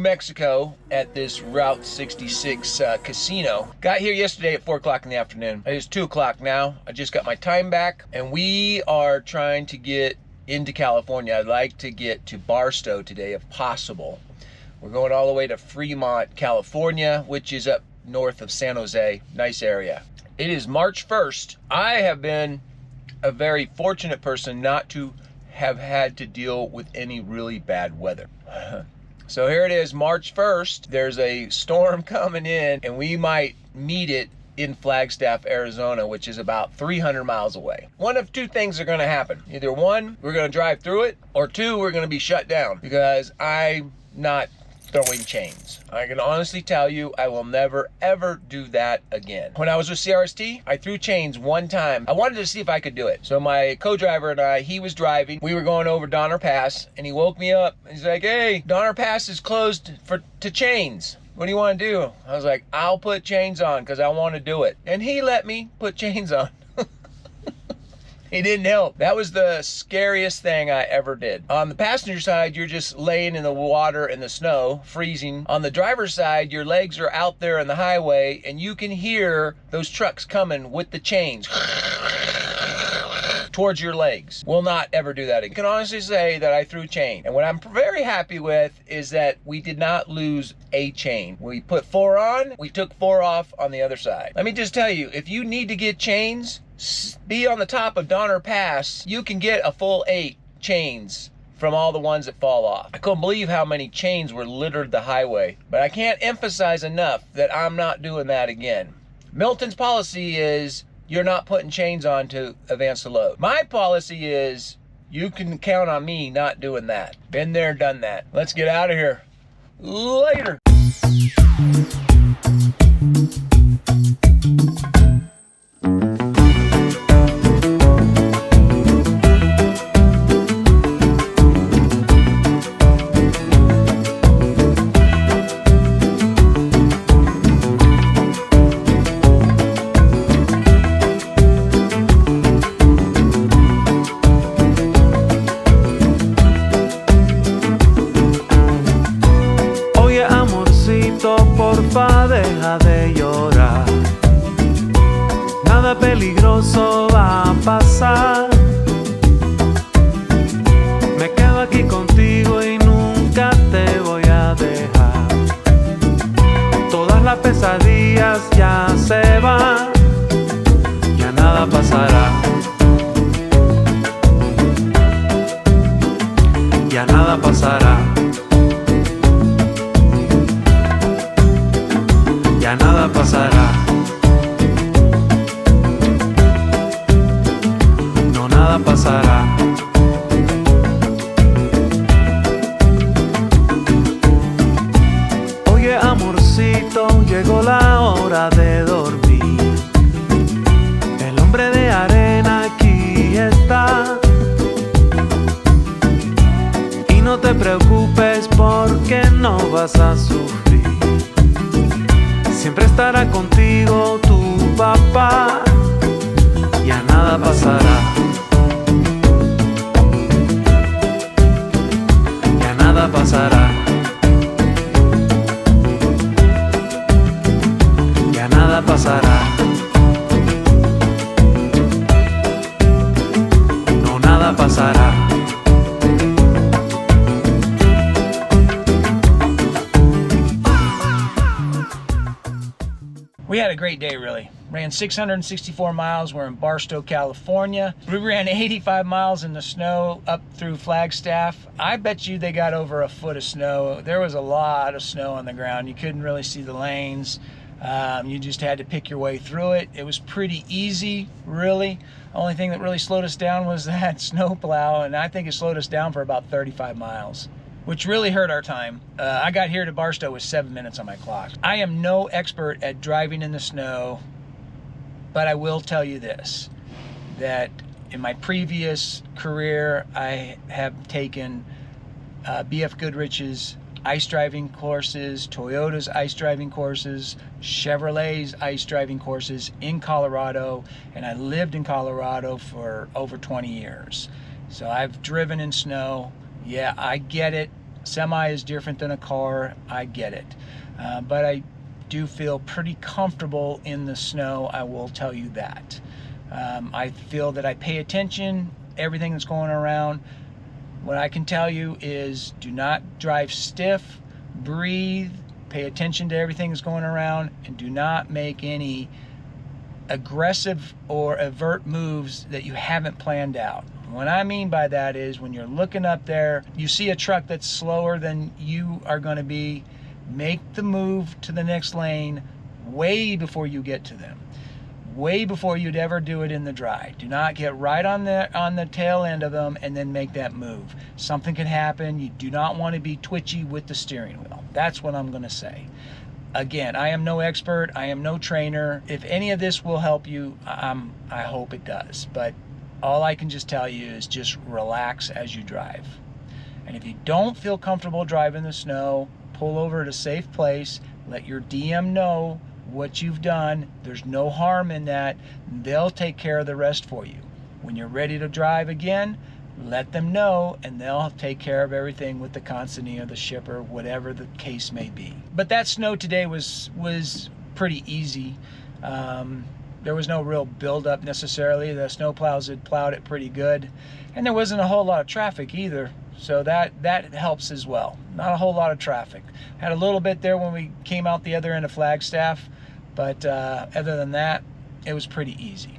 Mexico at this Route 66 casino. Got here yesterday at 4 o'clock in the afternoon. It is 2 o'clock now. I just got my time back, and we are trying to get into California. I'd like to get to Barstow today if possible. We're going all the way to Fremont, California, which is up north of San Jose. Nice area. It is March 1st. I have been a very fortunate person not to have had to deal with any really bad weather. So here it is, March 1st. There's a storm coming in, and we might meet it in Flagstaff, Arizona, which is about 300 miles away. One of two things are gonna happen. Either one, we're gonna drive through it, or two, we're gonna be shut down because I'm not throwing chains. I can honestly tell you, I will never ever do that again. When I was with CRST, I threw chains one time. I wanted to see if I could do it. So my co-driver and I, he was driving. We were going over Donner Pass, and he woke me up. He's like, "Hey, Donner Pass is closed to chains. What do you want to do?" I was like, "I'll put chains on because I want to do it." And he let me put chains on. He didn't help. That was the scariest thing I ever did. On the passenger side, you're just laying in the water in the snow, freezing. On the driver's side, your legs are out there on the highway, and you can hear those trucks coming with the chains towards your legs. Will not ever do that again. I can honestly say that I threw chain. And what I'm very happy with is that we did not lose a chain. We put 4 on, we took 4 off on the other side. Let me just tell you, if you need to get chains, be on the top of Donner Pass, you can get a full 8 chains from all the ones that fall off. I couldn't believe how many chains were littered the highway, but I can't emphasize enough that I'm not doing that again. Melton's policy is you're not putting chains on to advance the load. My policy is you can count on me not doing that. Been there, done that. Let's get out of here. Later. Porfa, deja de llorar. Nada peligroso va a pasar. Me quedo aquí contigo y nunca te voy a dejar. Todas las pesadillas ya se van. Ya nada pasará. Ya nada pasará. Ya nada pasará. No, nada pasará. Oye, amorcito, llegó la hora de dormir. El hombre de arena aquí está. Y no te preocupes porque no vas a sufrir. Siempre estará contigo tu papá. Ya nada pasará. Ya nada pasará. Ya nada pasará. No, nada pasará. We had a great day, really. Ran 664 miles. We're in Barstow, California. We ran 85 miles in the snow up through Flagstaff. I bet you they got over a foot of snow. There was a lot of snow on the ground. You couldn't really see the lanes. You just had to pick your way through it. It was pretty easy, really. Only thing that really slowed us down was that snow plow, and I think it slowed us down for about 35 miles. Which really hurt our time. I got here to Barstow with 7 minutes on my clock. I am no expert at driving in the snow, but I will tell you this, that in my previous career, I have taken BF Goodrich's ice driving courses, Toyota's ice driving courses, Chevrolet's ice driving courses in Colorado, and I lived in Colorado for over 20 years. So I've driven in snow. Yeah, I get it. Semi is different than a car, I get it. But I do feel pretty comfortable in the snow, I will tell you that. I feel that I pay attention, everything that's going around. What I can tell you is do not drive stiff, breathe, pay attention to everything that's going around, and do not make any aggressive or avert moves that you haven't planned out. What I mean by that is when you're looking up there, you see a truck that's slower than you are going to be, make the move to the next lane way before you get to them. Way before you'd ever do it in the dry. Do not get right on the tail end of them and then make that move. Something can happen. You do not want to be twitchy with the steering wheel. That's what I'm going to say. Again, I am no expert. I am no trainer. If any of this will help you, I hope it does. But all I can just tell you is just relax as you drive. And if you don't feel comfortable driving the snow, pull over at a safe place. Let your DM know what you've done. There's no harm in that. They'll take care of the rest for you. When you're ready to drive again, let them know and they'll take care of everything with the consignee or the shipper, whatever the case may be. But that snow today was pretty easy. There was no real buildup necessarily. The snow plows had plowed it pretty good, and there wasn't a whole lot of traffic either, so that helps as well. Not a whole lot of traffic. Had a little bit there when we came out the other end of Flagstaff, but other than that, it was pretty easy.